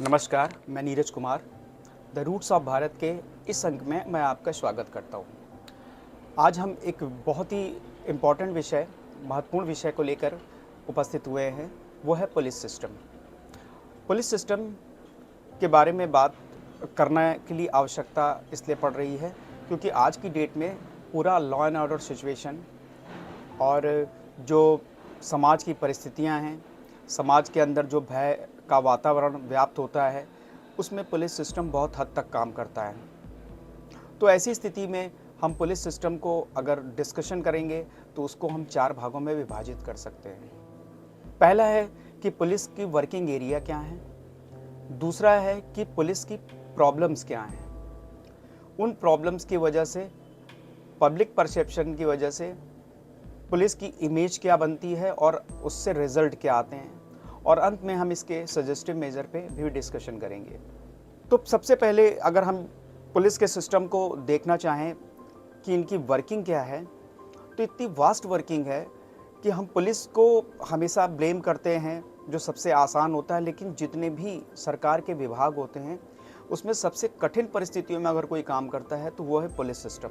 नमस्कार, मैं Neeraj Kumar the roots of Bharat के इस अंक में मैं आपका स्वागत करता हूँ। आज हम एक बहुत ही इम्पॉर्टेंट विषय, महत्वपूर्ण विषय को लेकर उपस्थित हुए हैं, वो है पुलिस सिस्टम। पुलिस सिस्टम के बारे में बात करने के लिए आवश्यकता इसलिए पड़ रही है क्योंकि आज की डेट में पूरा लॉ एंड ऑर्डर सिचुएशन और जो समाज की परिस्थितियां हैं, समाज के अंदर जो भय का वातावरण व्याप्त होता है, उसमें पुलिस सिस्टम बहुत हद तक काम करता है। तो ऐसी स्थिति में हम पुलिस सिस्टम को अगर डिस्कशन करेंगे तो उसको हम 4 भागों में विभाजित कर सकते हैं। पहला है कि पुलिस की वर्किंग एरिया क्या है, दूसरा है कि पुलिस की प्रॉब्लम्स क्या हैं, उन प्रॉब्लम्स की वजह से, पब्लिक परसेप्शन की वजह से पुलिस की इमेज क्या बनती है और उससे रिजल्ट क्या आते हैं, और अंत में हम इसके सजेस्टिव मेजर पे भी डिस्कशन करेंगे। तो सबसे पहले अगर हम पुलिस के सिस्टम को देखना चाहें कि इनकी वर्किंग क्या है, तो इतनी वास्ट वर्किंग है कि हम पुलिस को हमेशा ब्लेम करते हैं, जो सबसे आसान होता है, लेकिन जितने भी सरकार के विभाग होते हैं उसमें सबसे कठिन परिस्थितियों में अगर कोई काम करता है तो वो है पुलिस सिस्टम।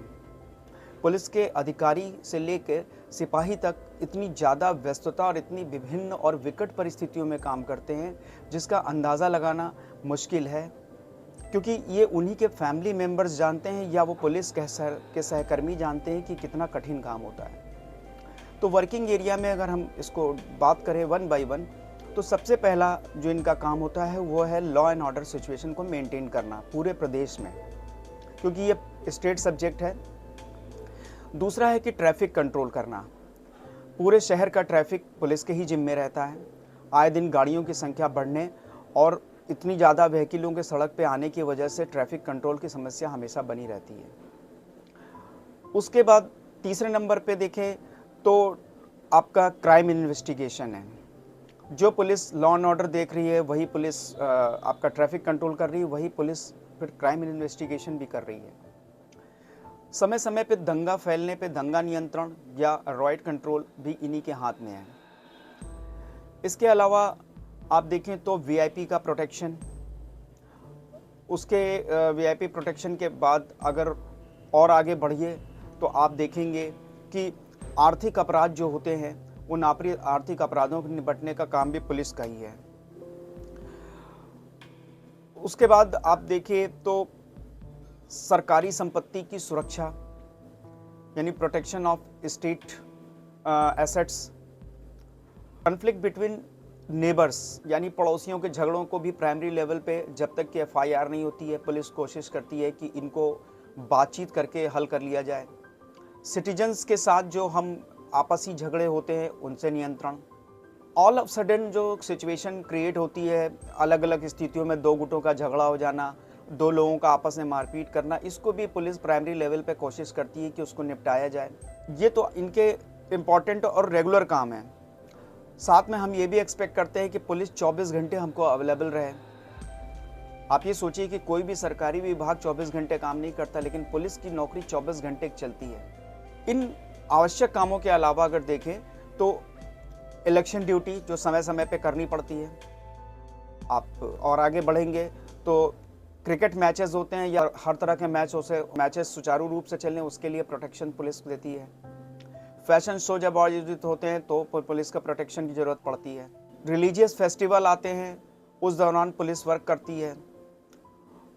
पुलिस के अधिकारी से लेकर सिपाही तक इतनी ज़्यादा व्यस्तता और इतनी विभिन्न और विकट परिस्थितियों में काम करते हैं जिसका अंदाज़ा लगाना मुश्किल है, क्योंकि ये उन्हीं के फैमिली मेंबर्स जानते हैं या वो पुलिस के सहकर्मी जानते हैं कि कितना कठिन काम होता है। तो वर्किंग एरिया में अगर हम इसको बात करें वन बाय वन, तो सबसे पहला जो इनका काम होता है वो है लॉ एंड ऑर्डर सिचुएशन को मेंटेन करना पूरे प्रदेश में, क्योंकि ये स्टेट सब्जेक्ट है। दूसरा है कि ट्रैफिक कंट्रोल करना, पूरे शहर का ट्रैफिक पुलिस के ही जिम्मे रहता है। आए दिन गाड़ियों की संख्या बढ़ने और इतनी ज़्यादा व्हीकलों के सड़क पे आने की वजह से ट्रैफिक कंट्रोल की समस्या हमेशा बनी रहती है। उसके बाद तीसरे नंबर पे देखें तो आपका क्राइम इन्वेस्टिगेशन है। जो पुलिस लॉ एंड ऑर्डर देख रही है वही पुलिस आपका ट्रैफिक कंट्रोल कर रही है, वही पुलिस फिर क्राइम इन्वेस्टिगेशन भी कर रही है। समय समय पे दंगा फैलने पे दंगा नियंत्रण या रॉयट कंट्रोल भी इन्हीं के हाथ में है। इसके अलावा आप देखें तो वीआईपी का प्रोटेक्शन, उसके वीआईपी प्रोटेक्शन के बाद अगर और आगे बढ़िए तो आप देखेंगे कि आर्थिक अपराध जो होते हैं उन आर्थिक अपराधों को निपटने का काम भी पुलिस का ही है। उसके बाद आप देखिए तो सरकारी संपत्ति की सुरक्षा यानी protection of state assets, conflict between neighbours यानी पड़ोसियों के झगड़ों को भी प्राइमरी लेवल पे जब तक कि एफआईआर नहीं होती है पुलिस कोशिश करती है कि इनको बातचीत करके हल कर लिया जाए। सिटीजन्स के साथ जो हम आपसी झगड़े होते हैं उनसे नियंत्रण। ऑल ऑफ सडन जो सिचुएशन क्रिएट होती है, अलग अलग स्थितियों में दो गुटों का झगड़ा हो जाना, दो लोगों का आपस में मारपीट करना, इसको भी पुलिस प्राइमरी लेवल पे कोशिश करती है कि उसको निपटाया जाए। ये तो इनके इम्पॉर्टेंट और रेगुलर काम है। साथ में हम ये भी एक्सपेक्ट करते हैं कि पुलिस 24 घंटे हमको अवेलेबल रहे। आप ये सोचिए कि कोई भी सरकारी विभाग 24 घंटे काम नहीं करता, लेकिन पुलिस की नौकरी 24 घंटे चलती है। इन आवश्यक कामों के अलावा अगर देखें तो इलेक्शन ड्यूटी जो समय समय पे करनी पड़ती है। आप और आगे बढ़ेंगे तो क्रिकेट मैचेस होते हैं या हर तरह के मैचेस सुचारू रूप से चलें, उसके लिए प्रोटेक्शन पुलिस देती है। फैशन शो जब आयोजित होते हैं तो पुलिस का प्रोटेक्शन की ज़रूरत पड़ती है। रिलीजियस फेस्टिवल आते हैं उस दौरान पुलिस वर्क करती है।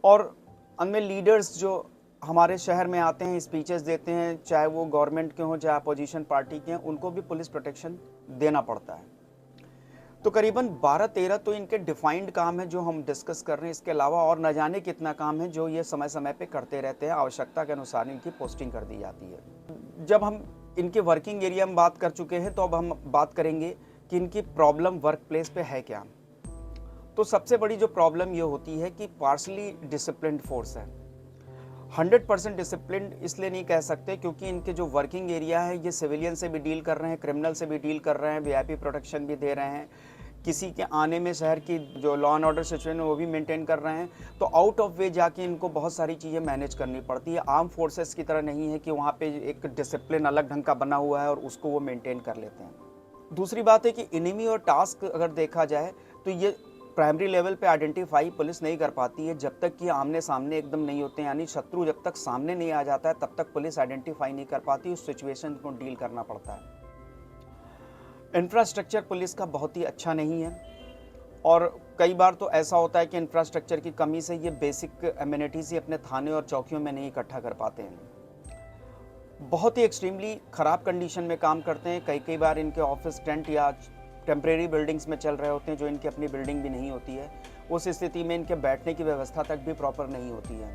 और उनमें लीडर्स जो हमारे शहर में आते हैं, स्पीचेस देते हैं, चाहे वो गवर्नमेंट के हों चाहे अपोजिशन पार्टी के हों, उनको भी पुलिस प्रोटेक्शन देना पड़ता है। तो करीबन 12-13 तो इनके डिफाइंड काम है जो हम डिस्कस कर रहे हैं। इसके अलावा और न जाने कितना काम है जो ये समय समय पे करते रहते हैं। आवश्यकता के अनुसार इनकी पोस्टिंग कर दी जाती है। जब हम इनके वर्किंग एरिया में बात कर चुके हैं तो अब हम बात करेंगे कि इनकी प्रॉब्लम वर्क प्लेस पे है क्या। तो सबसे बड़ी जो प्रॉब्लम ये होती है कि पार्शली डिसिप्लिन्ड फोर्स है। 100% डिसिप्लिन इसलिए नहीं कह सकते क्योंकि इनके जो वर्किंग एरिया है ये सिविलियन से भी डील कर रहे हैं, क्रिमिनल से भी डील कर रहे हैं, वीआईपी प्रोटेक्शन भी दे रहे हैं, किसी के आने में शहर की जो लॉ एंड ऑर्डर सिचुएशन है वो भी मेंटेन कर रहे हैं। तो आउट ऑफ वे जाके इनको बहुत सारी चीज़ें मैनेज करनी पड़ती है। आर्म फोर्सेस की तरह नहीं है कि वहाँ पे एक डिसिप्लिन अलग ढंग का बना हुआ है और उसको वो मेंटेन कर लेते हैं। दूसरी बात है कि एनिमी और टास्क अगर देखा जाए तो ये प्राइमरी लेवल पे आइडेंटिफाई पुलिस नहीं कर पाती है जब तक कि आमने सामने एकदम नहीं होते हैं, यानी शत्रु जब तक सामने नहीं आ जाता है तब तक पुलिस आइडेंटिफाई नहीं कर पाती, उस सिचुएशन को डील करना पड़ता है। इंफ्रास्ट्रक्चर पुलिस का बहुत ही अच्छा नहीं है और कई बार तो ऐसा होता है कि इंफ्रास्ट्रक्चर की कमी से ये बेसिक एमिनिटीज़ ही अपने थाने और चौकियों में नहीं इकट्ठा कर पाते हैं। बहुत ही एक्सट्रीमली ख़राब कंडीशन में काम करते हैं, कई बार इनके ऑफिस टेंट या टेम्परेरी बिल्डिंग्स में चल रहे होते हैं जो इनकी अपनी बिल्डिंग भी नहीं होती है। उस स्थिति में इनके बैठने की व्यवस्था तक भी प्रॉपर नहीं होती है।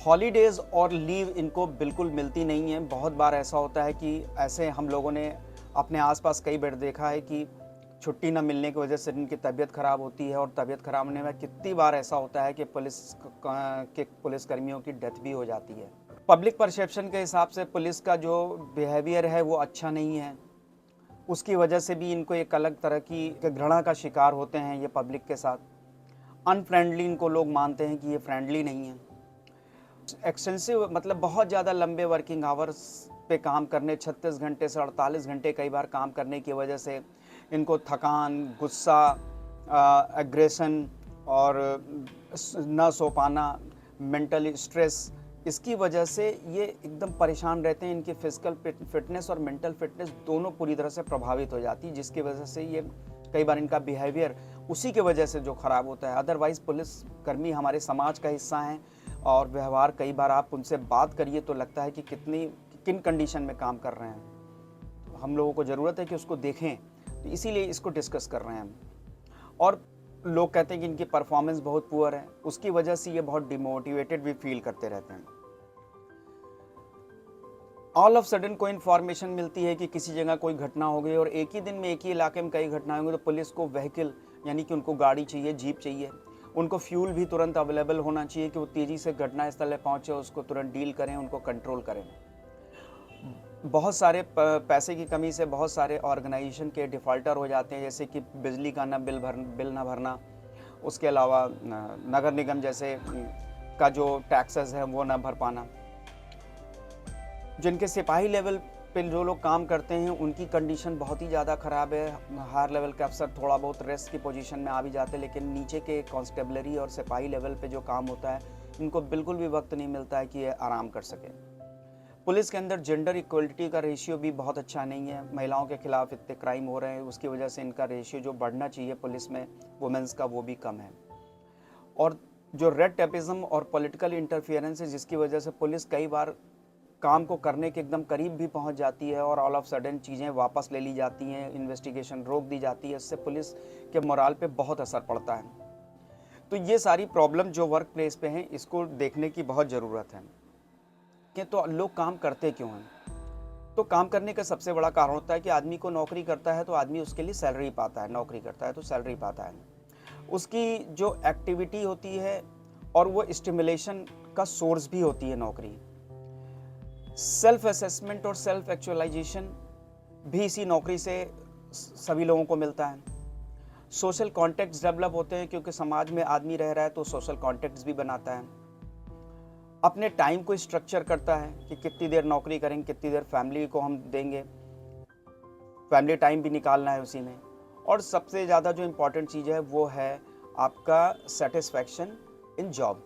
हॉलीडेज़ और लीव इनको बिल्कुल मिलती नहीं है। बहुत बार ऐसा होता है कि ऐसे हम लोगों ने अपने आसपास कई बार देखा है कि छुट्टी न मिलने की वजह से इनकी तबीयत ख़राब होती है और तबीयत ख़राब होने में कितनी बार ऐसा होता है कि पुलिसकर्मियों की डेथ भी हो जाती है। पब्लिक परसेप्शन के हिसाब से पुलिस का जो बिहेवियर है वो अच्छा नहीं है, उसकी वजह से भी इनको एक अलग तरह की घृणा का शिकार होते हैं ये पब्लिक के साथ। अनफ्रेंडली इनको लोग मानते हैं कि ये फ्रेंडली नहीं है। एक्सटेंसिव मतलब बहुत ज़्यादा लंबे वर्किंग आवर्स पे काम करने, 36 घंटे से 48 घंटे कई बार काम करने की वजह से इनको थकान, गुस्सा, एग्रेशन और न सो पाना, मेंटली स्ट्रेस, इसकी वजह से ये एकदम परेशान रहते हैं। इनकी फिजिकल फिटनेस और मेंटल फिटनेस दोनों पूरी तरह से प्रभावित हो जाती है, जिसकी वजह से ये कई बार इनका बिहेवियर उसी की वजह से जो ख़राब होता है। अदरवाइज़ पुलिसकर्मी हमारे समाज का हिस्सा हैं और व्यवहार कई बार आप उनसे बात करिए तो लगता है कि किन कंडीशन में काम कर रहे हैं। हम लोगों को ज़रूरत है कि उसको देखें, तो इसीलिए इसको डिस्कस कर रहे हैं हम। और लोग कहते हैं कि इनकी परफॉर्मेंस बहुत पुअर है, उसकी वजह से ये बहुत डिमोटिवेटेड भी फील करते रहते हैं। ऑल ऑफ सडन कोई इन्फॉर्मेशन मिलती है कि किसी जगह कोई घटना हो गई और एक ही दिन में एक ही इलाके में कई घटनाएं होंगी, तो पुलिस को व्हीकल यानी कि उनको गाड़ी चाहिए, जीप चाहिए, उनको फ्यूल भी तुरंत अवेलेबल होना चाहिए कि वो तेज़ी से घटनास्थल पे पहुँचे, उसको तुरंत डील करें, उनको कंट्रोल करें। बहुत सारे पैसे की कमी से बहुत सारे ऑर्गेनाइजेशन के डिफ़ॉल्टर हो जाते हैं, जैसे कि बिजली का बिल ना भरना, उसके अलावा नगर निगम जैसे का जो टैक्सेस है वो ना भर पाना। जिनके सिपाही लेवल पे जो लोग काम करते हैं उनकी कंडीशन बहुत ही ज़्यादा ख़राब है। हायर लेवल के अफसर थोड़ा बहुत रेस्ट की पोजीशन में आ भी जाते हैं, लेकिन नीचे के कांस्टेबलरी और सिपाही लेवल पे जो काम होता है इनको बिल्कुल भी वक्त नहीं मिलता है कि ये आराम कर सकें। पुलिस के अंदर जेंडर इक्वलिटी का रेशियो भी बहुत अच्छा नहीं है। महिलाओं के खिलाफ इतने क्राइम हो रहे हैं, उसकी वजह से इनका रेशियो जो बढ़ना चाहिए पुलिस में वुमेंस का, वो भी कम है। और जो रेड टेपिज्म और पॉलिटिकल इंटरफियरेंस है, जिसकी वजह से पुलिस कई बार काम को करने के एकदम करीब भी पहुंच जाती है और ऑल ऑफ सडन चीज़ें वापस ले ली जाती हैं, इन्वेस्टिगेशन रोक दी जाती है। इससे पुलिस के मोराल पे बहुत असर पड़ता है। तो ये सारी प्रॉब्लम जो वर्क प्लेस पे हैं, इसको देखने की बहुत ज़रूरत है कि तो लोग काम करते क्यों हैं। तो काम करने का सबसे बड़ा कारण होता है कि आदमी को नौकरी करता है तो आदमी उसके लिए सैलरी पाता है, नौकरी करता है तो सैलरी पाता है। उसकी जो एक्टिविटी होती है और वो स्टिमुलेशन का सोर्स भी होती है नौकरी। सेल्फ असेसमेंट और सेल्फ एक्चुअलाइजेशन भी इसी नौकरी से सभी लोगों को मिलता है। सोशल कॉन्टेक्ट्स डेवलप होते हैं, क्योंकि समाज में आदमी रह रहा है तो सोशल कॉन्टेक्ट्स भी बनाता है। अपने टाइम को स्ट्रक्चर करता है कि कितनी देर नौकरी करेंगे, कितनी देर फैमिली को हम देंगे, फैमिली टाइम भी निकालना है उसी में। और सबसे ज़्यादा जो इम्पोर्टेंट चीज़ है वो है आपका सेटिस्फैक्शन इन जॉब।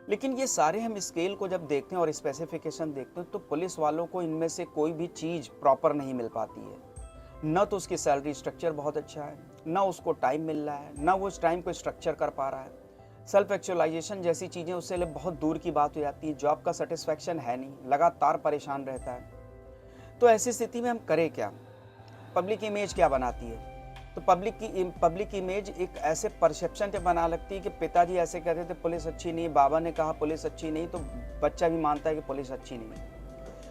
लेकिन ये सारे हम स्केल को जब देखते हैं और स्पेसिफिकेशन देखते हैं तो पुलिस वालों को इनमें से कोई भी चीज़ प्रॉपर नहीं मिल पाती है। न तो उसकी सैलरी स्ट्रक्चर बहुत अच्छा है, न उसको टाइम मिल रहा है, न वो उस टाइम को स्ट्रक्चर कर पा रहा है। सेल्फ एक्चुअलाइजेशन जैसी चीज़ें उससे लिए बहुत दूर की बात हो जाती है। जॉब का सेटिस्फैक्शन है नहीं, लगातार परेशान रहता है। तो ऐसी स्थिति में हम करें क्या? पब्लिक इमेज क्या बनाती है? तो पब्लिक इमेज एक ऐसे परसेप्शन पे बना लगती है कि पिताजी ऐसे कहते थे पुलिस अच्छी नहीं, बाबा ने कहा पुलिस अच्छी नहीं, तो बच्चा भी मानता है कि पुलिस अच्छी नहीं है।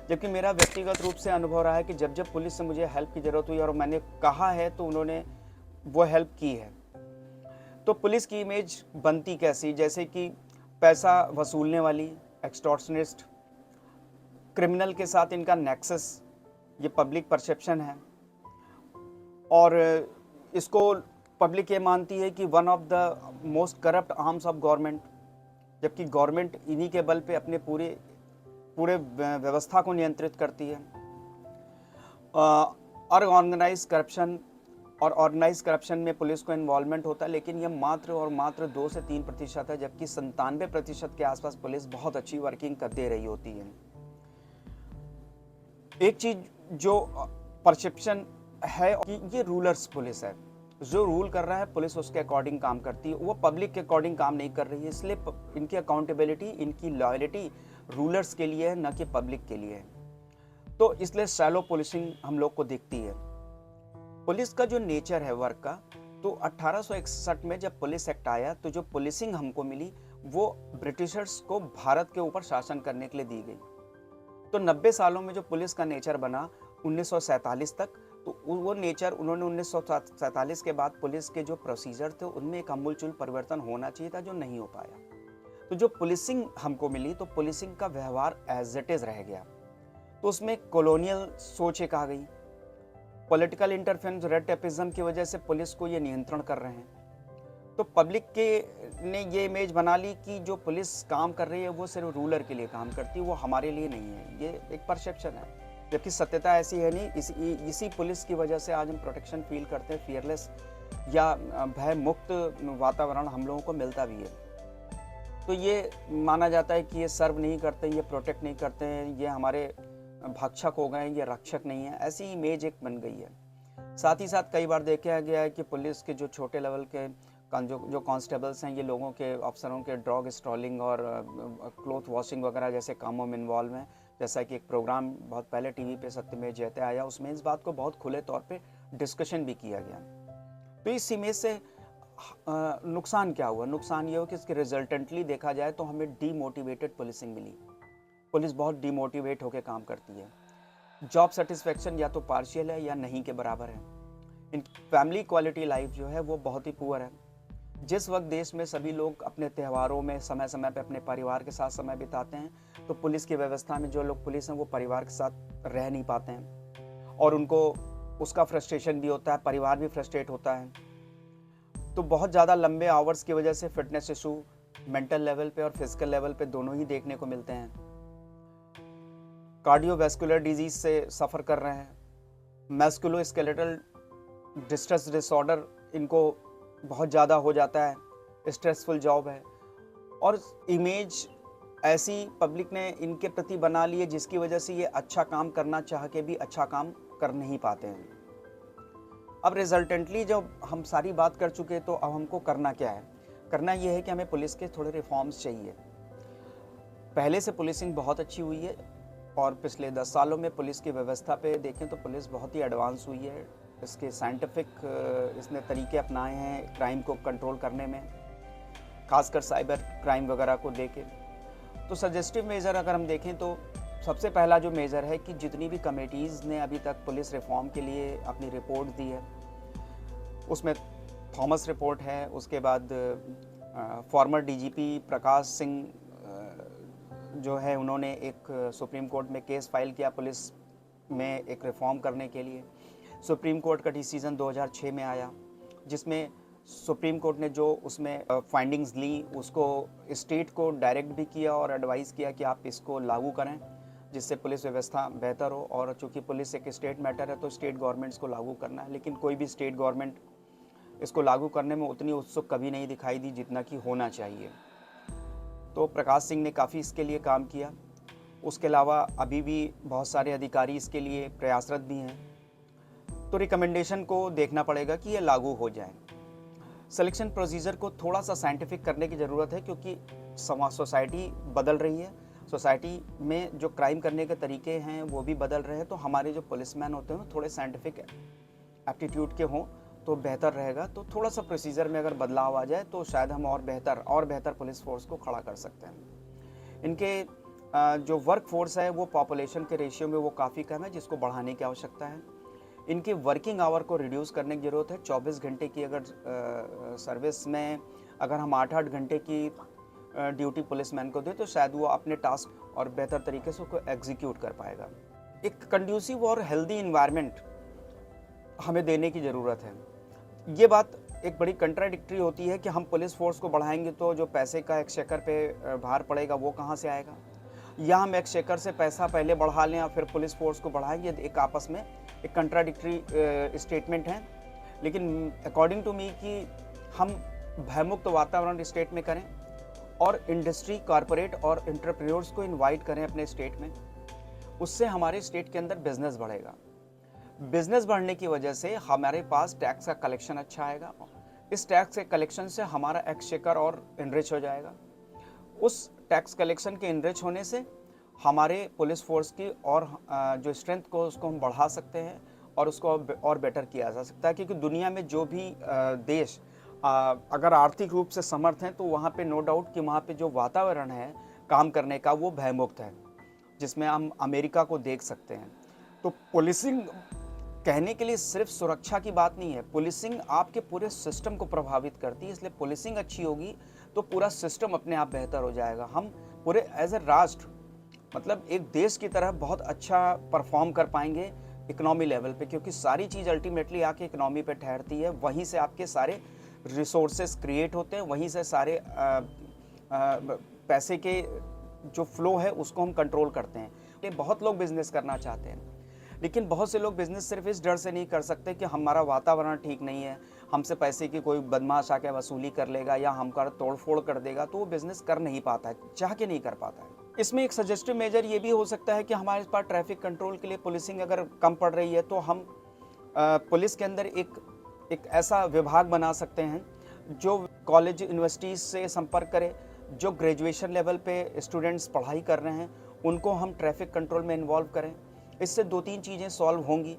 जबकि मेरा व्यक्तिगत रूप से अनुभव रहा है कि जब जब पुलिस से मुझे हेल्प की ज़रूरत हुई और मैंने कहा है तो उन्होंने वो हेल्प की है। तो पुलिस की इमेज बनती कैसी? जैसे कि पैसा वसूलने वाली, एक्सटॉर्शनिस्ट, क्रिमिनल के साथ इनका नेक्सस, ये पब्लिक परसेप्शन है। और इसको पब्लिक ये मानती है कि one of the most corrupt arms of government, जबकि गवर्नमेंट इन्हीं के बल पे अपने पूरे व्यवस्था को नियंत्रित करती है। और ऑर्गेनाइज करप्शन में पुलिस को इन्वॉल्वमेंट होता है, लेकिन ये मात्र और मात्र 2 से 3% है, जबकि 97% के आसपास पुलिस बहुत अच्छी वर्किंग कर दे रही होती है। एक चीज जो परसेप्शन है कि ये रूलर्स पुलिस है, जो रूल कर रहा है पुलिस उसके अकॉर्डिंग काम करती है, वो पब्लिक के अकॉर्डिंग काम नहीं कर रही है, इसलिए इनकी अकाउंटेबिलिटी, इनकी लॉयल्टी रूलर्स के लिए है, न कि पब्लिक के लिए है। तो इसलिए शैलो पुलिसिंग हम लोग को दिखती है। पुलिस का जो नेचर है वर्क का, तो 1861 में जब पुलिस एक्ट आया तो जो पुलिसिंग हमको मिली वो ब्रिटिशर्स को भारत के ऊपर शासन करने के लिए दी गई। तो 90 सालों में जो पुलिस का नेचर बना 1947 तक, तो वो नेचर उन्होंने 1947 के बाद पुलिस के जो प्रोसीजर थे उनमें एक आमूलचूल परिवर्तन होना चाहिए था, जो नहीं हो पाया। तो जो पुलिसिंग हमको मिली, तो पुलिसिंग का व्यवहार एज इट इज रह गया। तो उसमें कॉलोनियल सोच एक आ गई, पॉलिटिकल इंटरफेरेंस, रेड टेपिज्म की वजह से पुलिस को ये नियंत्रण कर रहे हैं। तो पब्लिक के ने ये इमेज बना ली कि जो पुलिस काम कर रही है वो सिर्फ रूलर के लिए काम करती है, वो हमारे लिए नहीं है। ये एक परसेप्शन है, जबकि सत्यता ऐसी है नहीं। इसी पुलिस की वजह से आज हम प्रोटेक्शन फील करते हैं, फियरलेस या भय मुक्त वातावरण हम लोगों को मिलता भी है। तो ये माना जाता है कि ये सर्व नहीं करते, ये प्रोटेक्ट नहीं करते हैं, ये हमारे भक्षक हो गए, ये रक्षक नहीं है, ऐसी इमेज एक बन गई है। साथ ही साथ कई बार देखा गया है कि पुलिस के जो छोटे लेवल के जो कांस्टेबल्स हैं, ये लोगों के, अफसरों के ड्रग स्टॉलिंग और क्लोथ वॉशिंग वगैरह जैसे कामों में इन्वॉल्व हैं। जैसा कि एक प्रोग्राम बहुत पहले टीवी पे सत्यमेव जयते आया, उसमें इस बात को बहुत खुले तौर पे डिस्कशन भी किया गया। तो इस इमेज से नुकसान क्या हुआ? नुकसान ये हो कि इसके रिजल्टेंटली देखा जाए तो हमें डीमोटिवेटेड पुलिसिंग मिली। पुलिस बहुत डिमोटिवेट होकर काम करती है। जॉब सेटिस्फेक्शन या तो पार्शियल है या नहीं के बराबर है। इन फैमिली क्वालिटी लाइफ जो है वो बहुत ही पुअर है। जिस वक्त देश में सभी लोग अपने त्योहारों में समय समय पे अपने परिवार के साथ समय बिताते हैं, तो पुलिस की व्यवस्था में जो लोग पुलिस हैं वो परिवार के साथ रह नहीं पाते हैं, और उनको उसका फ्रस्ट्रेशन भी होता है, परिवार भी फ्रस्ट्रेट होता है। तो बहुत ज़्यादा लंबे आवर्स की वजह से फिटनेस इशू मेंटल लेवल पे और फिजिकल लेवल पे दोनों ही देखने को मिलते हैं। कार्डियोवैस्कुलर डिजीज से सफ़र कर रहे हैं, मस्कुलोस्केलेटल डिस्ट्रेस डिसऑर्डर इनको बहुत ज़्यादा हो जाता है, स्ट्रेसफुल जॉब है, और इमेज ऐसी पब्लिक ने इनके प्रति बना ली है जिसकी वजह से ये अच्छा काम करना चाह के भी अच्छा काम कर नहीं पाते हैं। अब रिजल्टेंटली जब हम सारी बात कर चुके, तो अब हमको करना क्या है? करना ये है कि हमें पुलिस के थोड़े रिफॉर्म्स चाहिए। पहले से पुलिसिंग बहुत अच्छी हुई है, और पिछले 10 सालों में पुलिस की व्यवस्था पे देखें तो पुलिस बहुत ही एडवांस हुई है। इसके साइंटिफिक इसने तरीके अपनाए हैं क्राइम को कंट्रोल करने में, खासकर साइबर क्राइम वगैरह को देके। तो सजेस्टिव मेजर अगर हम देखें तो सबसे पहला जो मेजर है कि जितनी भी कमेटीज़ ने अभी तक पुलिस रिफॉर्म के लिए अपनी रिपोर्ट दी है, उसमें थॉमस रिपोर्ट है, उसके बाद फॉर्मर डीजीपी प्रकाश सिंह जो है उन्होंने एक सुप्रीम कोर्ट में केस फाइल किया पुलिस में एक रिफॉर्म करने के लिए। सुप्रीम कोर्ट का डिसीजन 2006 में आया, जिसमें सुप्रीम कोर्ट ने जो उसमें फाइंडिंग्स ली उसको स्टेट को डायरेक्ट भी किया और एडवाइस किया कि आप इसको लागू करें, जिससे पुलिस व्यवस्था बेहतर हो। और चूँकि पुलिस एक स्टेट मैटर है तो स्टेट गवर्नमेंट्स को लागू करना है, लेकिन कोई भी स्टेट गवर्नमेंट इसको लागू करने में उतनी उत्सुक कभी नहीं दिखाई दी जितना कि होना चाहिए। तो प्रकाश सिंह ने काफ़ी इसके लिए काम किया। उसके अलावा अभी भी बहुत सारे अधिकारी इसके लिए प्रयासरत भी हैं। तो रिकमेंडेशन को देखना पड़ेगा कि ये लागू हो जाए। सिलेक्शन प्रोसीजर को थोड़ा सा साइंटिफिक करने की ज़रूरत है, क्योंकि सोसाइटी बदल रही है। सोसाइटी में जो क्राइम करने के तरीके हैं वो भी बदल रहे हैं। तो हमारे जो पुलिसमैन होते हैं थोड़े साइंटिफिक एप्टीट्यूड के हों तो बेहतर रहेगा। तो थोड़ा सा प्रोसीजर में अगर बदलाव आ जाए तो शायद हम और बेहतर पुलिस फोर्स को खड़ा कर सकते हैं। इनके जो वर्क फोर्स है वो पॉपुलेशन के रेशियो में वो काफ़ी कम है, जिसको बढ़ाने की आवश्यकता है। इनके वर्किंग आवर को रिड्यूस करने की ज़रूरत है। 24 घंटे की अगर सर्विस में अगर हम 8-8 घंटे की ड्यूटी पुलिसमैन को दें तो शायद वो अपने टास्क और बेहतर तरीके से उसको एग्जीक्यूट कर पाएगा। एक कंड्यूसिव और हेल्दी इन्वायरमेंट हमें देने की ज़रूरत है। ये बात एक बड़ी कंट्राडिक्टरी होती है कि हम पुलिस फोर्स को बढ़ाएंगे तो जो पैसे का एक्सचेकर पे भार पड़ेगा वो कहाँ से आएगा, या हम एक्सचेकर से पैसा पहले बढ़ा लें और फिर पुलिस फोर्स को बढ़ाएंगे। एक आपस में एक कंट्राडिक्टरी स्टेटमेंट है, लेकिन अकॉर्डिंग टू मी कि हम भयमुक्त वातावरण स्टेट में करें और इंडस्ट्री, कॉरपोरेट और एंटरप्रेन्योर्स को इनवाइट करें अपने स्टेट में, उससे हमारे स्टेट के अंदर बिजनेस बढ़ेगा। बिजनेस बढ़ने की वजह से हमारे पास टैक्स का कलेक्शन अच्छा आएगा। इस टैक्स के कलेक्शन से हमारा एक्सचेकर और इनरिच हो जाएगा। उस टैक्स कलेक्शन के इनरिच होने से हमारे पुलिस फोर्स की और जो स्ट्रेंथ को उसको हम बढ़ा सकते हैं और उसको और बेटर किया जा सकता है, क्योंकि दुनिया में जो भी देश अगर आर्थिक रूप से समर्थ हैं तो वहाँ पे नो डाउट कि वहाँ पे जो वातावरण है काम करने का वो भयमुक्त है, जिसमें हम अमेरिका को देख सकते हैं। तो पुलिसिंग कहने के लिए सिर्फ सुरक्षा की बात नहीं है, पुलिसिंग आपके पूरे सिस्टम को प्रभावित करती है। इसलिए पुलिसिंग अच्छी होगी तो पूरा सिस्टम अपने आप बेहतर हो जाएगा। हम पूरे एज ए राष्ट्र, मतलब एक देश की तरह बहुत अच्छा परफॉर्म कर पाएंगे इकोनॉमी लेवल पे, क्योंकि सारी चीज़ अल्टीमेटली आके इकोनॉमी पे ठहरती है। वहीं से आपके सारे रिसोर्सेस क्रिएट होते हैं, वहीं से सारे पैसे के जो फ्लो है उसको हम कंट्रोल करते हैं। ये बहुत लोग बिजनेस करना चाहते हैं, लेकिन बहुत से लोग बिजनेस सिर्फ इस डर से नहीं कर सकते कि हमारा वातावरण ठीक नहीं है, हमसे पैसे की कोई बदमाश आके वसूली कर लेगा या हमका तोड़फोड़ कर देगा, तो वो बिजनेस कर नहीं पाता है, चाह के नहीं कर पाता है। इसमें एक सजेस्टिव मेजर ये भी हो सकता है कि हमारे पास ट्रैफिक कंट्रोल के लिए पुलिसिंग अगर कम पड़ रही है तो हम पुलिस के अंदर एक ऐसा विभाग बना सकते हैं जो कॉलेज यूनिवर्सिटीज़ से संपर्क करे, जो ग्रेजुएशन लेवल पे स्टूडेंट्स पढ़ाई कर रहे हैं उनको हम ट्रैफिक कंट्रोल में इन्वॉल्व करें। इससे 2-3 चीज़ें सॉल्व होंगी।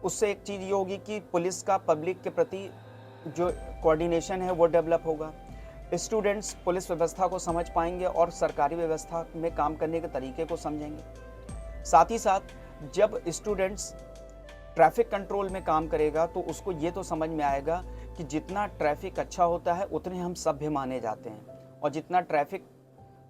उससे एक चीज़ ये होगी कि पुलिस का पब्लिक के प्रति जो कोऑर्डिनेशन है वो डेवलप होगा। स्टूडेंट्स पुलिस व्यवस्था को समझ पाएंगे और सरकारी व्यवस्था में काम करने के तरीके को समझेंगे। साथ ही साथ जब स्टूडेंट्स ट्रैफिक कंट्रोल में काम करेगा तो उसको ये तो समझ में आएगा कि जितना ट्रैफिक अच्छा होता है उतने हम सभ्य माने जाते हैं, और जितना ट्रैफिक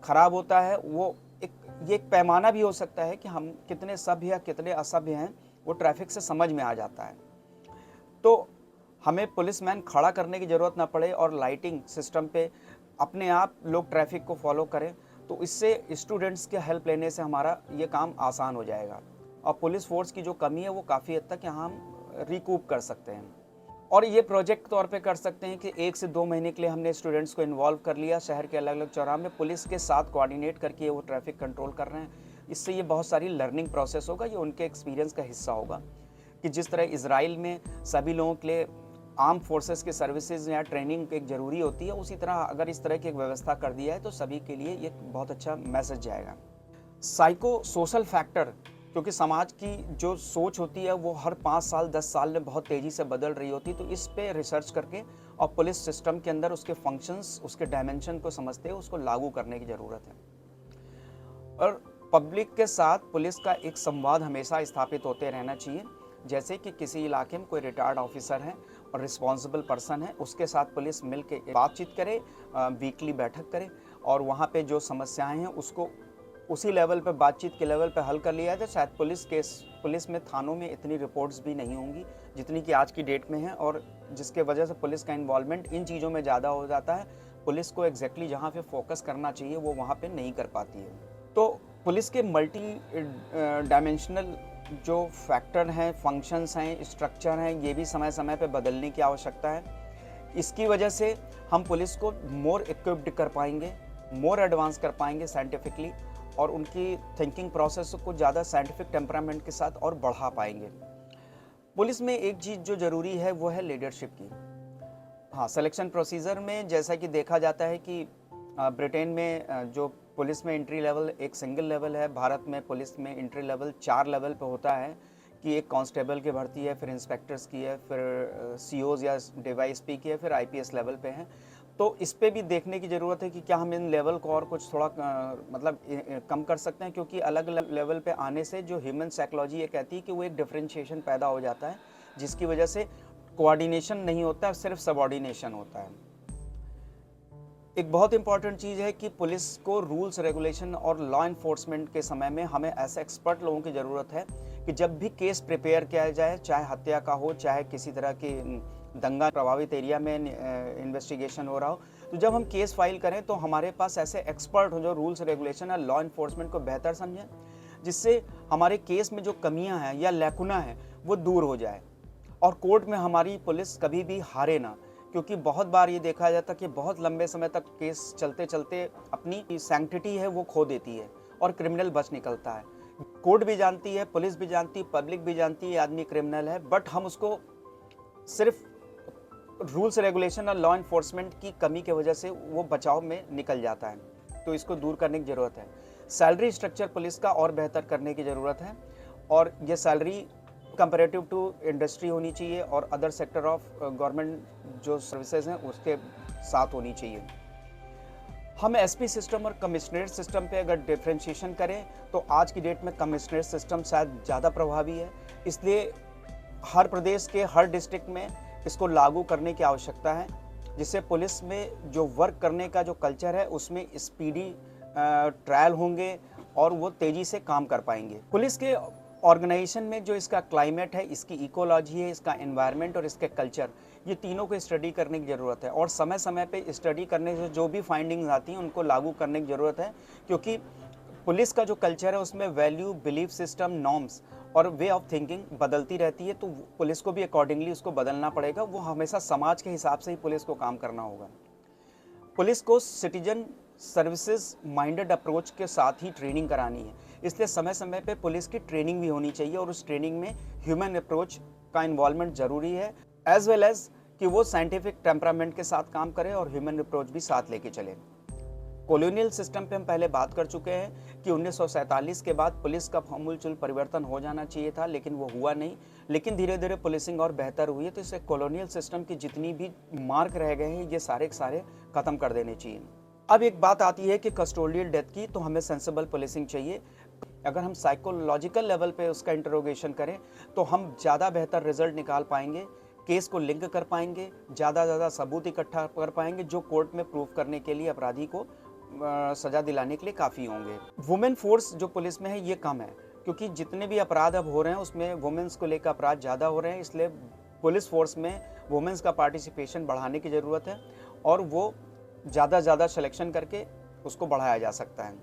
खराब होता है वो ये एक पैमाना भी हो सकता है कि हम कितने सभ्य या कितने असभ्य हैं, वो ट्रैफिक से समझ में आ जाता है। तो हमें पुलिसमैन खड़ा करने की ज़रूरत ना पड़े और लाइटिंग सिस्टम पे अपने आप लोग ट्रैफिक को फॉलो करें, तो इससे स्टूडेंट्स के हेल्प लेने से हमारा ये काम आसान हो जाएगा और पुलिस फोर्स की जो कमी है वो काफ़ी हद तक यहाँ हम रिकूप कर सकते हैं। और ये प्रोजेक्ट तौर पे कर सकते हैं कि 1 से 2 महीने के लिए हमने स्टूडेंट्स को इन्वॉल्व कर लिया, शहर के अलग अलग चौराहे में पुलिस के साथ कोऑर्डिनेट करके वो ट्रैफिक कंट्रोल कर रहे हैं। इससे ये बहुत सारी लर्निंग प्रोसेस होगा, ये उनके एक्सपीरियंस का हिस्सा होगा कि जिस तरह इजराइल में सभी लोगों के लिए आर्म फोर्सेस के सर्विसेज या ट्रेनिंग एक ज़रूरी होती है, उसी तरह अगर इस तरह की एक व्यवस्था कर दिया है तो सभी के लिए ये बहुत अच्छा मैसेज जाएगा। साइको सोशल फैक्टर, क्योंकि समाज की जो सोच होती है वो हर 5 साल 10 साल में बहुत तेज़ी से बदल रही होती है, तो इस पे रिसर्च करके और पुलिस सिस्टम के अंदर उसके फंक्शंस, उसके डायमेंशन को समझते हुए उसको लागू करने की ज़रूरत है। और पब्लिक के साथ पुलिस का एक संवाद हमेशा स्थापित होते रहना चाहिए। जैसे कि किसी इलाके में कोई रिटायर्ड ऑफिसर है और रिस्पॉन्सिबल पर्सन है, उसके साथ पुलिस मिल के बातचीत करे, वीकली बैठक करे और वहाँ पे जो समस्याएं हैं उसको उसी लेवल पे, बातचीत के लेवल पे हल कर लिया जाए। शायद पुलिस में थानों में इतनी रिपोर्ट्स भी नहीं होंगी जितनी कि आज की डेट में है, और जिसके वजह से पुलिस का इन्वॉल्वमेंट इन चीज़ों में ज़्यादा हो जाता है। पुलिस को एग्जैक्टली जहाँ पे फोकस करना चाहिए वो वहाँ पे नहीं कर पाती है। तो पुलिस के मल्टी डायमेंशनल जो फैक्टर हैं, फंक्शंस हैं, स्ट्रक्चर हैं, ये भी समय समय पे बदलने की आवश्यकता है। इसकी वजह से हम पुलिस को मोर इक्विप्ड कर पाएंगे, मोर एडवांस कर पाएंगे साइंटिफिकली, और उनकी थिंकिंग प्रोसेस को ज़्यादा साइंटिफिक टेम्परामेंट के साथ और बढ़ा पाएंगे। पुलिस में एक चीज़ जो ज़रूरी है वो है लीडरशिप की। हाँ, सिलेक्शन प्रोसीजर में जैसा कि देखा जाता है कि ब्रिटेन में जो पुलिस में एंट्री लेवल एक सिंगल लेवल है, भारत में पुलिस में एंट्री लेवल 4 लेवल पे होता है कि एक कांस्टेबल की भर्ती है, फिर इंस्पेक्टर्स की है, फिर सीओज या डीवाईएसपी की है, फिर आईपीएस लेवल पे है। तो इस पे भी देखने की ज़रूरत है कि क्या हम इन लेवल को और कुछ थोड़ा मतलब कम कर सकते हैं, क्योंकि अलग अलग लेवल पे आने से जो ह्यूमन साइकोलॉजी ये कहती है कि वो एक डिफरेंशिएशन पैदा हो जाता है, जिसकी वजह से कोऑर्डिनेशन नहीं होता है, सिर्फ सबऑर्डिनेशन होता है। एक बहुत इंपॉर्टेंट चीज़ है कि पुलिस को रूल्स रेगुलेशन और लॉ इन्फोर्समेंट के समय में हमें ऐसे एक्सपर्ट लोगों की ज़रूरत है कि जब भी केस प्रिपेयर किया जाए, चाहे हत्या का हो, चाहे किसी तरह की दंगा प्रभावित एरिया में इन्वेस्टिगेशन हो रहा हो, तो जब हम केस फाइल करें तो हमारे पास ऐसे एक्सपर्ट हो जो रूल्स रेगुलेशन और लॉ इन्फोर्समेंट को बेहतर समझें, जिससे हमारे केस में जो कमियां हैं या लैकुना है वो दूर हो जाए और कोर्ट में हमारी पुलिस कभी भी हारे ना, क्योंकि बहुत बार ये देखा जाता कि बहुत लंबे समय तक केस चलते चलते अपनी सैंक्टिटी है वो खो देती है और क्रिमिनल बच निकलता है। कोर्ट भी जानती है, पुलिस भी जानती है, पब्लिक भी जानती है आदमी क्रिमिनल है, बट हम उसको सिर्फ रूल्स रेगुलेशन और लॉ इन्फोर्समेंट की कमी की वजह से वो बचाव में निकल जाता है। तो इसको दूर करने की ज़रूरत है। सैलरी स्ट्रक्चर पुलिस का और बेहतर करने की ज़रूरत है और ये सैलरी कंपेरेटिव टू इंडस्ट्री होनी चाहिए और अदर सेक्टर ऑफ गवर्नमेंट जो सर्विसेज हैं उसके साथ होनी चाहिए। हम एसपी सिस्टम और कमिश्नरेट सिस्टम पे अगर डिफ्रेंशिएशन करें तो आज की डेट में कमिश्नरेट सिस्टम शायद ज़्यादा प्रभावी है, इसलिए हर प्रदेश के हर डिस्ट्रिक्ट में इसको लागू करने की आवश्यकता है, जिससे पुलिस में जो वर्क करने का जो कल्चर है उसमें स्पीडी ट्रायल होंगे और वो तेज़ी से काम कर पाएंगे। पुलिस के ऑर्गेनाइजेशन में जो इसका क्लाइमेट है, इसकी इकोलॉजी है, इसका एनवायरनमेंट और इसके कल्चर, ये तीनों को स्टडी करने की ज़रूरत है और समय समय पे स्टडी करने से जो भी फाइंडिंग्स आती हैं उनको लागू करने की ज़रूरत है, क्योंकि पुलिस का जो कल्चर है उसमें वैल्यू, बिलीफ सिस्टम, नॉर्म्स और वे ऑफ थिंकिंग बदलती रहती है, तो पुलिस को भी अकॉर्डिंगली उसको बदलना पड़ेगा। वो हमेशा समाज के हिसाब से ही पुलिस को काम करना होगा। पुलिस को सिटीजन सर्विसेज माइंडेड अप्रोच के साथ ही ट्रेनिंग करानी है, इसलिए समय समय पे पुलिस की ट्रेनिंग भी होनी चाहिए और उस ट्रेनिंग में ह्यूमन अप्रोच का इन्वॉल्वमेंट ज़रूरी है, एज वेल एज कि वो साइंटिफिक टेम्परामेंट के साथ काम करे और ह्यूमन अप्रोच भी साथ लेके चले। कॉलोनियल सिस्टम पे हम पहले बात कर चुके हैं कि 1947 के बाद पुलिस का आमूलचूल परिवर्तन हो जाना चाहिए था, लेकिन वो हुआ नहीं। लेकिन धीरे धीरे पुलिसिंग और बेहतर हुई है, तो इससे कॉलोनियल सिस्टम की जितनी भी मार्क रह गए हैं ये सारे के सारे खत्म कर देने चाहिए। अब एक बात आती है कि कस्टोडियल डेथ की, तो हमें सेंसिबल पुलिसिंग चाहिए। अगर हम साइकोलॉजिकल लेवल पे उसका इंटरोगेशन करें तो हम ज़्यादा बेहतर रिजल्ट निकाल पाएंगे, केस को लिंक कर पाएंगे, ज़्यादा सबूत इकट्ठा कर पाएंगे जो कोर्ट में प्रूव करने के लिए अपराधी को सजा दिलाने के लिए काफ़ी होंगे। वुमेन फोर्स जो पुलिस में है ये कम है, क्योंकि जितने भी अपराध अब हो रहे हैं उसमें वुमेन्स को लेकर अपराध ज़्यादा हो रहे हैं, इसलिए पुलिस फोर्स में वुमेन्स का पार्टिसिपेशन बढ़ाने की ज़रूरत है और वो ज़्यादा सिलेक्शन करके उसको बढ़ाया जा सकता है।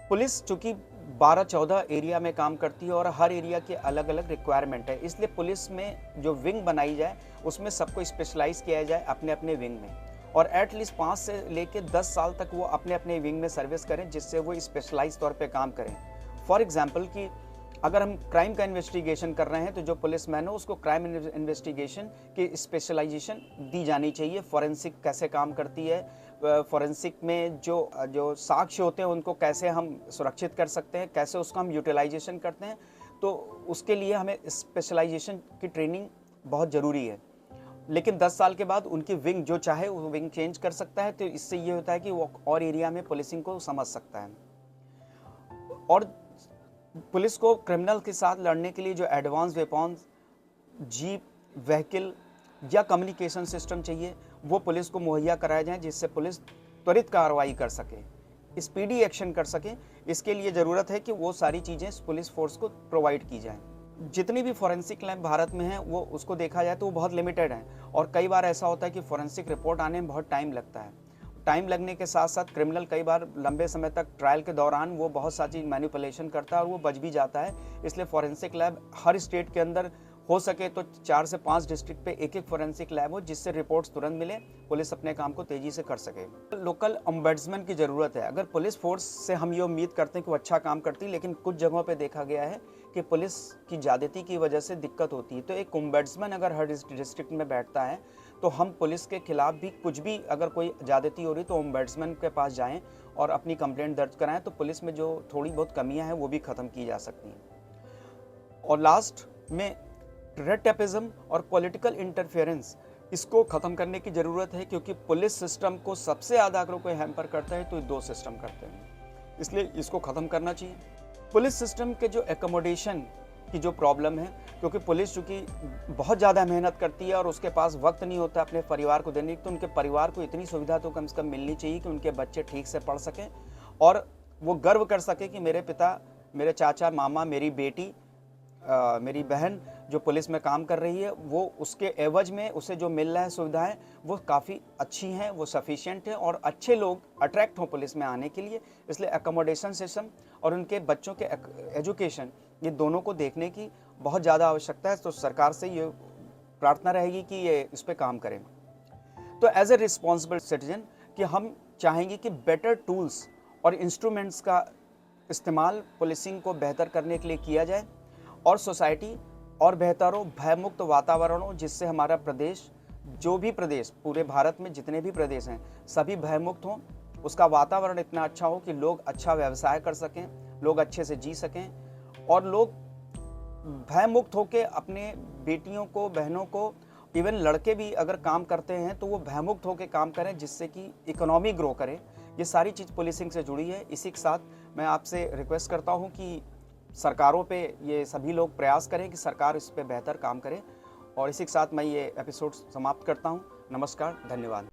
पुलिस चूँकि 12-14 एरिया में काम करती है और हर एरिया के अलग अलग रिक्वायरमेंट है, इसलिए पुलिस में जो विंग बनाई जाए उसमें सबको स्पेशलाइज किया जाए अपने अपने विंग में, और एटलीस्ट 5 से लेकर 10 साल तक वो अपने अपने विंग में सर्विस करें, जिससे वो स्पेशलाइज तौर पे काम करें। फॉर एग्जांपल कि अगर हम क्राइम का इन्वेस्टिगेशन कर रहे हैं तो जो पुलिसमैन हो उसको क्राइम इन्वेस्टिगेशन की स्पेशलाइजेशन दी जानी चाहिए। फॉरेंसिक कैसे काम करती है, फॉरेंसिक में जो साक्ष्य होते हैं उनको कैसे हम सुरक्षित कर सकते हैं, कैसे उसका हम यूटिलाइजेशन करते हैं, तो उसके लिए हमें स्पेशलाइजेशन की ट्रेनिंग बहुत ज़रूरी है। लेकिन 10 साल के बाद उनकी विंग जो चाहे वो विंग चेंज कर सकता है, तो इससे ये होता है कि वो और एरिया में पुलिसिंग को समझ सकता है। और पुलिस को क्रिमिनल के साथ लड़ने के लिए जो एडवांस वेपन्स, जीप, व्हीकल या कम्युनिकेशन सिस्टम चाहिए वो पुलिस को मुहैया कराए जाएं, जिससे पुलिस त्वरित कार्रवाई कर सके, स्पीडी एक्शन कर सके। इसके लिए ज़रूरत है कि वो सारी चीज़ें पुलिस फोर्स को प्रोवाइड की जाएं। जितनी भी फॉरेंसिक लैब भारत में हैं वो उसको देखा जाए तो वो बहुत लिमिटेड हैं, और कई बार ऐसा होता है कि फॉरेंसिक रिपोर्ट आने में बहुत टाइम लगता है। टाइम लगने के साथ साथ क्रिमिनल कई बार लंबे समय तक ट्रायल के दौरान वो बहुत सारी मैनिपुलेशन करता है और वो बच भी जाता है। इसलिए फॉरेंसिक लैब हर स्टेट के अंदर हो सके तो 4 से 5 डिस्ट्रिक्ट पे एक फॉरेंसिक लैब हो, जिससे रिपोर्ट्स तुरंत मिले, पुलिस अपने काम को तेजी से कर सके। लोकल ओम्बड्समैन की ज़रूरत है। अगर पुलिस फोर्स से हम ये उम्मीद करते हैं कि वो अच्छा काम करती है, लेकिन कुछ जगहों पे देखा गया है कि पुलिस की ज़्यादती की वजह से दिक्कत होती है, तो एक ओम्बड्समैन अगर हर डिस्ट्रिक्ट में बैठता है तो हम पुलिस के खिलाफ भी कुछ भी अगर कोई ज़्यादती हो रही तो ओम्बड्समैन के पास जाएँ और अपनी कंप्लेंट दर्ज कराएँ, तो पुलिस में जो थोड़ी बहुत कमियाँ हैं वो भी ख़त्म की जा सकती हैं। और लास्ट में रेड टेपिज्म और पॉलिटिकल इंटरफेरेंस, इसको ख़त्म करने की ज़रूरत है, क्योंकि पुलिस सिस्टम को सबसे ज़्यादा अगर कोई हैम्पर करता है तो 2 सिस्टम करते हैं, इसलिए इसको ख़त्म करना चाहिए। पुलिस सिस्टम के जो एकोमोडेशन की जो प्रॉब्लम है, क्योंकि पुलिस चूँकि बहुत ज़्यादा मेहनत करती है और उसके पास वक्त नहीं होता अपने परिवार को देने की, तो उनके परिवार को इतनी सुविधा तो कम से कम मिलनी चाहिए कि उनके बच्चे ठीक से पढ़ सकें और वो गर्व कर सके कि मेरे पिता, मेरे चाचा, मामा, मेरी बेटी, मेरी बहन जो पुलिस में काम कर रही है, वो उसके एवज में उसे जो मिल रहा है सुविधाएं वो काफ़ी अच्छी हैं, वो सफिशिएंट हैं और अच्छे लोग अट्रैक्ट हों पुलिस में आने के लिए। इसलिए एकोमोडेशन सिस्टम और उनके बच्चों के एजुकेशन, ये दोनों को देखने की बहुत ज़्यादा आवश्यकता है, तो सरकार से ये प्रार्थना रहेगी कि ये इस पे काम करें। तो एज ए रिस्पॉन्सिबल सिटीजन कि हम चाहेंगे कि बेटर टूल्स और इंस्ट्रूमेंट्स का इस्तेमाल पुलिसिंग को बेहतर करने के लिए किया जाए और सोसाइटी और बेहतर हो, भयमुक्त वातावरण हो, जिससे हमारा प्रदेश, जो भी प्रदेश, पूरे भारत में जितने भी प्रदेश हैं सभी भयमुक्त हों, उसका वातावरण इतना अच्छा हो कि लोग अच्छा व्यवसाय कर सकें, लोग अच्छे से जी सकें और लोग भयमुक्त होकर अपने बेटियों को, बहनों को, इवन लड़के भी अगर काम करते हैं तो वो भयमुक्त होकर काम करें, जिससे कि इकोनॉमी ग्रो करे। ये सारी चीज़ पुलिसिंग से जुड़ी है। इसी के साथ मैं आपसे रिक्वेस्ट करता हूँ कि सरकारों पे ये सभी लोग प्रयास करें कि सरकार इस पे बेहतर काम करे। और इसी के साथ मैं ये एपिसोड समाप्त करता हूँ। नमस्कार, धन्यवाद।